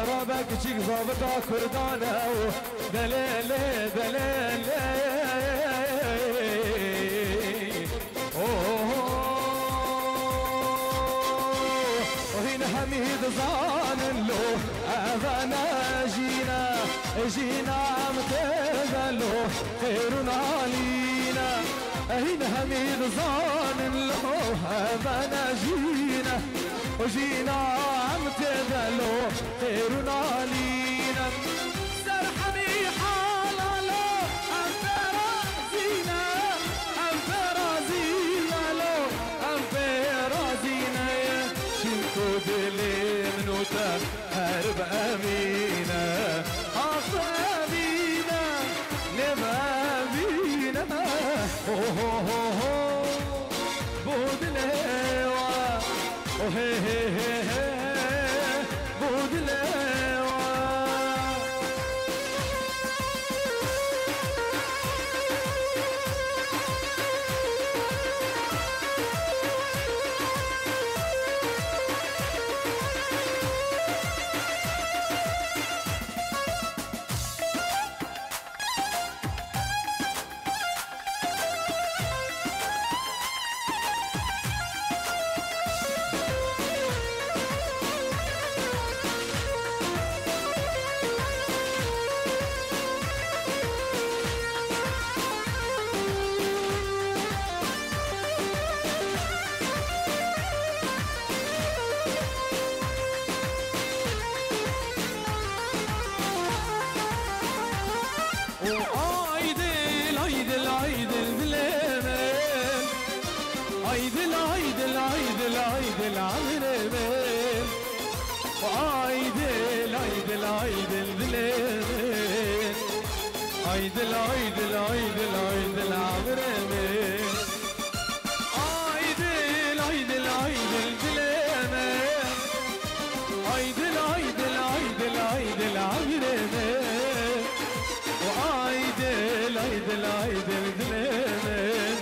رابك جيك ضابطا كردانا دليلي دليلي وهنا حميد ظان له أذانا جينا متذلو خيرنا علينا هنا حميد ظان له أذانا جينا متذلو خيرنا علينا سرحمي حالا أنت رازينا لو أنت رازينا شنكو دلي منوتا هرب أمينة أصابينا لما بينا بودليوا هي هي هي بودليوا عيد العيد العيد العيد العمرمين عيد العيد العيد البلامين عيد العيد العيد العيد العمرمين وعيد العيد العيد البلامين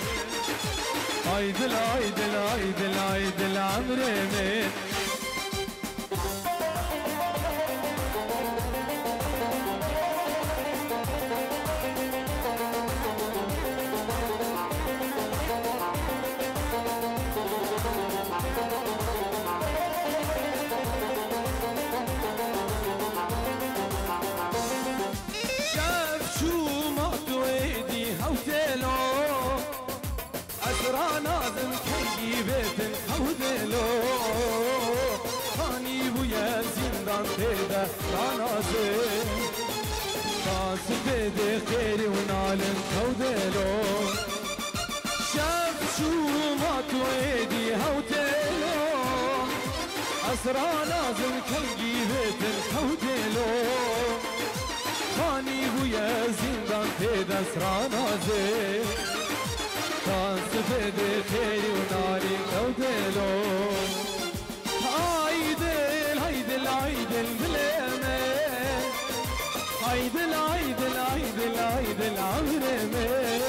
عيد العيد العيد العيد العمرمين نازم كي بيت حودلو خاني بويا زندان تيدا رانازم ناس بيدي خيري ونالن حودلو شاف شو ما تويدي حودلو أسرى نازم كي بيت حودلو خاني بويا زندان تيدا رانازم سفيد خيري وناري كودلو عيدل عيدل عيدل بلامي عيدل عيدل عيدل عيدل عمرمي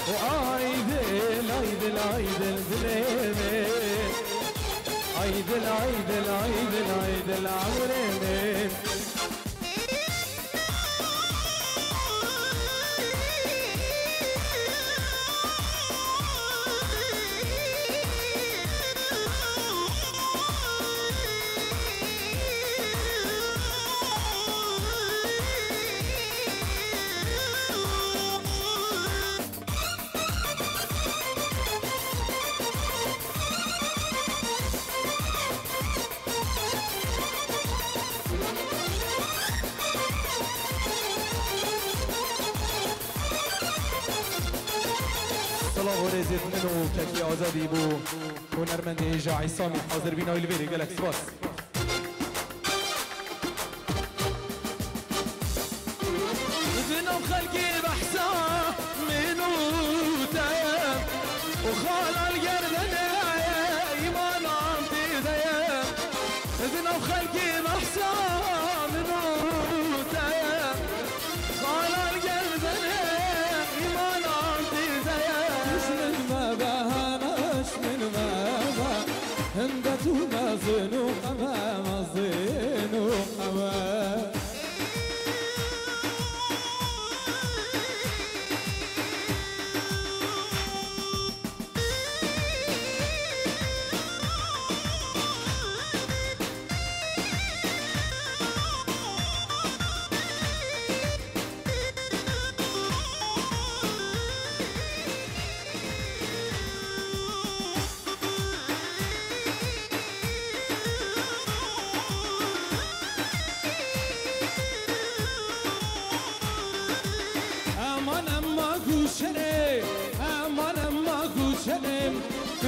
وعيدل عيدل عيدل بلامي عيدل عيدل عيدل عيدل عمرمي سلام و رزت منو ککی آزادی بو هنرمند جاعی سامی حاضر بینای لبیری گلک سپاس ذنب خلقي بحسا منو تايم وخال القردن ايمان عمتي دايم ذنب خلقي بحسا منو تايم خال القردن ايمان عمتي هندتو ما زنو أمام الزينو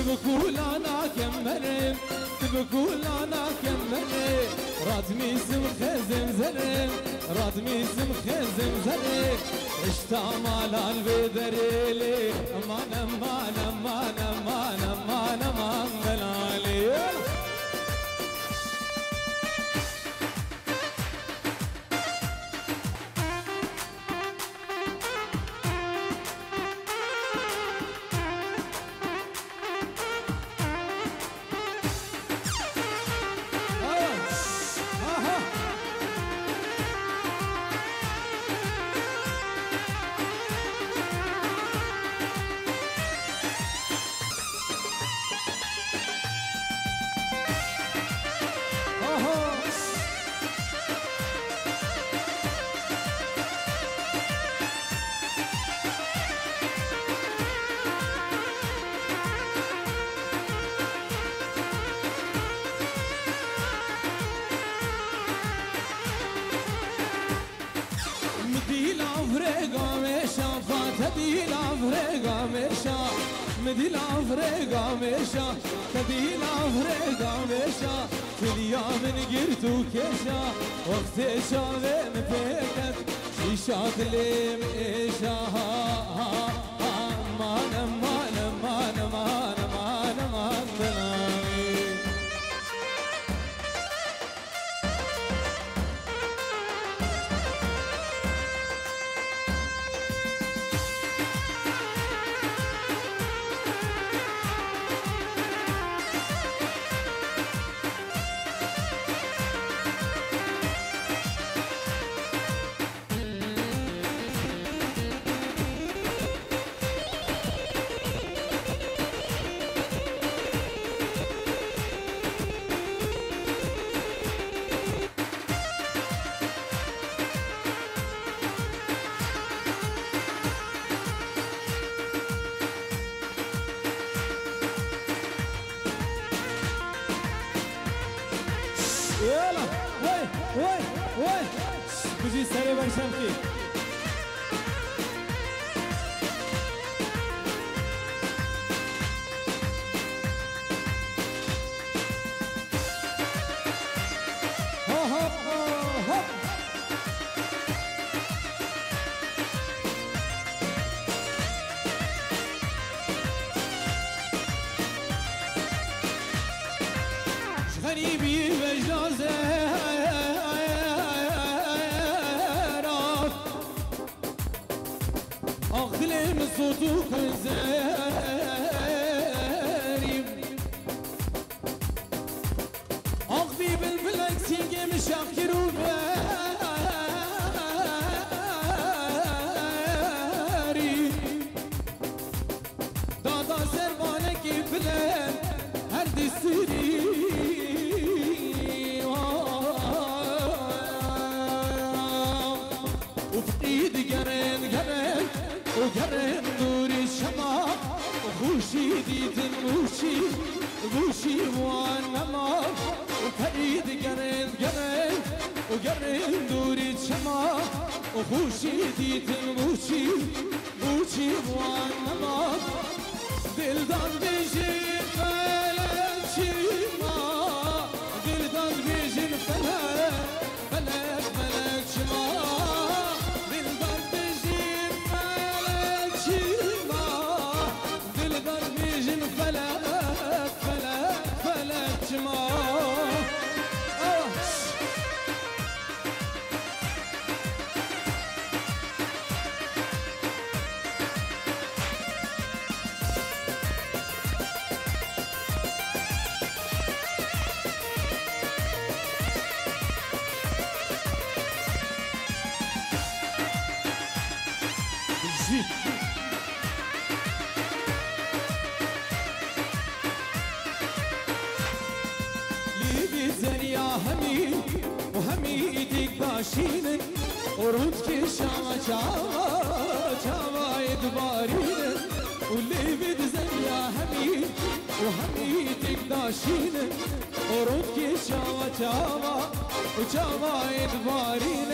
تبقول أنا كمرم تبقول أنا كمرم راد ميزم خزم زرم راد ميزم خزم زرم اشتعمل البدريلي أمان أمان أمان أمان أمان أمان دلالي مدي الافريقا مشا تدي الافريقا مشا كل يوم نقرتو كيشا وقت شاوين فيكت شيشات اللي ميشا مانا مانا مانا مانا مانا مانا يلا وي بجي سري برشمكي غريبي بجازة أغلم صوتك زاريب أغبي بالبلد سيجي مشاكر وباري دادا سربانك بلد هردي سيري وقرن نور الشمع وخوشي ديت الموشي بوشي وانما وفريد قرن وقرن نور الشمع وخوشي ديت الموشي بوشي وانما دلدان بيجي فلك شما دلدان بيجي فلك شما فلك شما وهميدك باشين ورودك شاما شاما يدبارين واللي بدزن يا هميد وهميدك باشين ورودك شاما يدبارين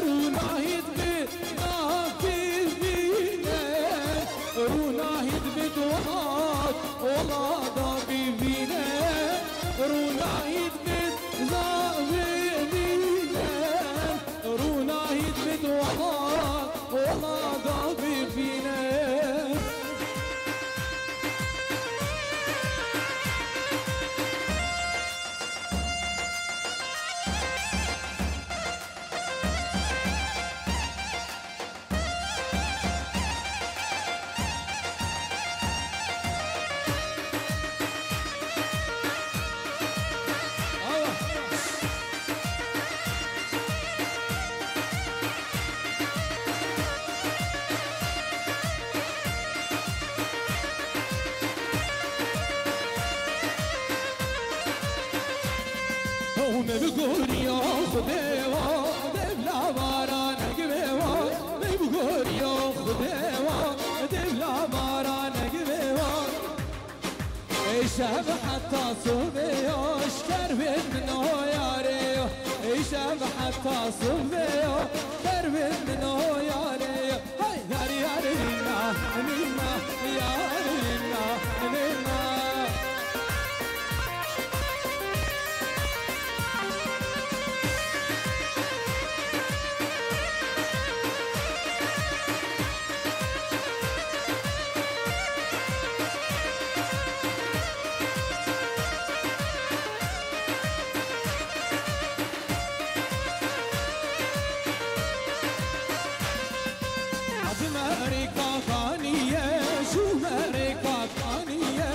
رونا يدبي ناكل بينا رونا يدبي دوات ناهید بد زاویدیدن رو ناهید بد والله دا ببینن نبگوریا خداوا دبلا باران گویوا نبگوریا خداوا دبلا باران گویوا ای شب حتی صبحش کربید منو یاری ای شب حتی صبحش کربید منو یاری های یاری یاری نه نه یاری نه نه أمريكا ثانية شو أمريكا ثانية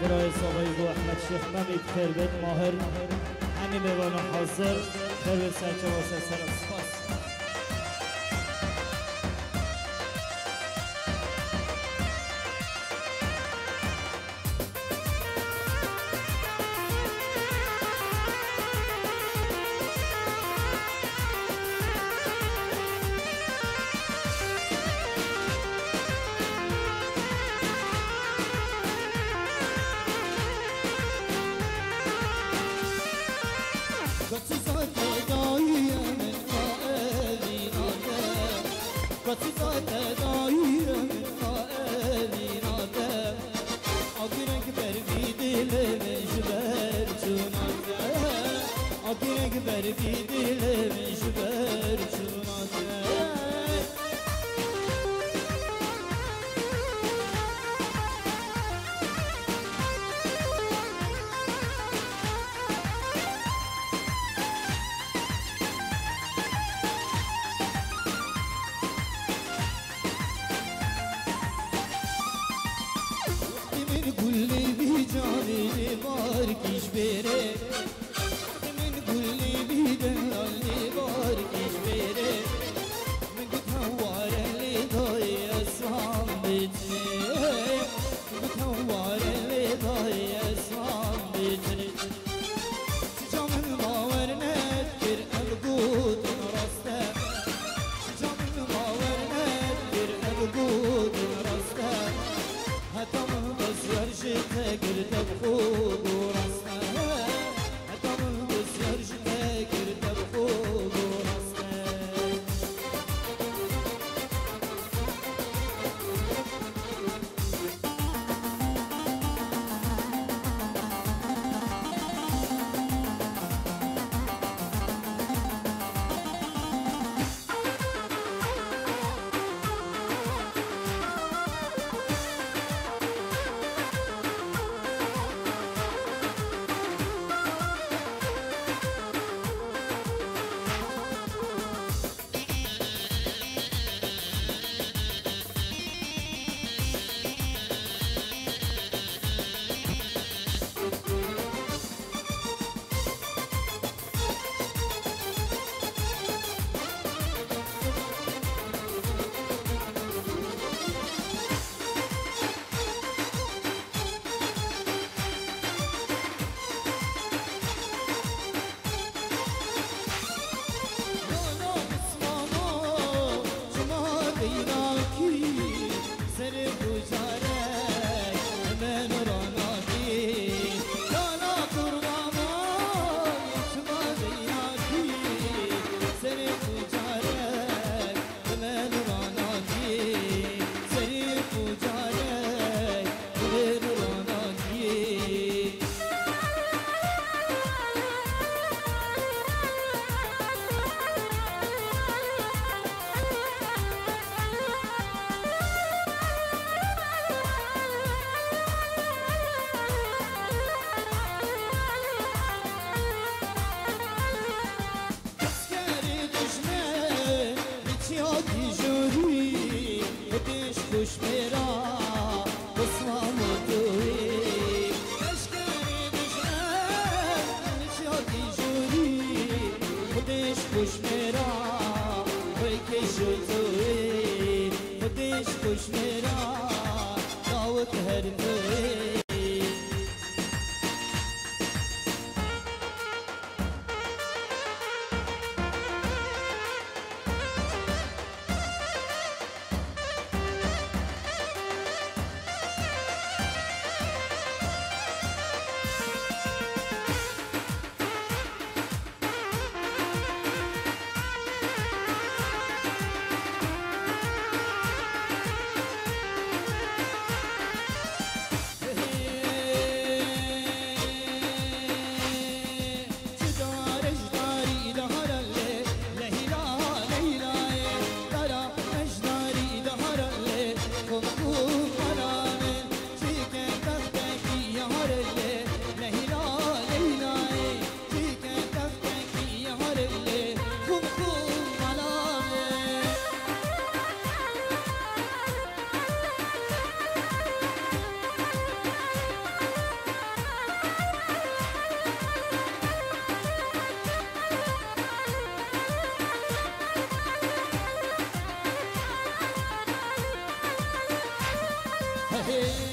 درای صاحبی بو احمد شیخ ممید خیربت ماهر همین بیوان حاضر خیربت سرچه واسه سر سپاس هی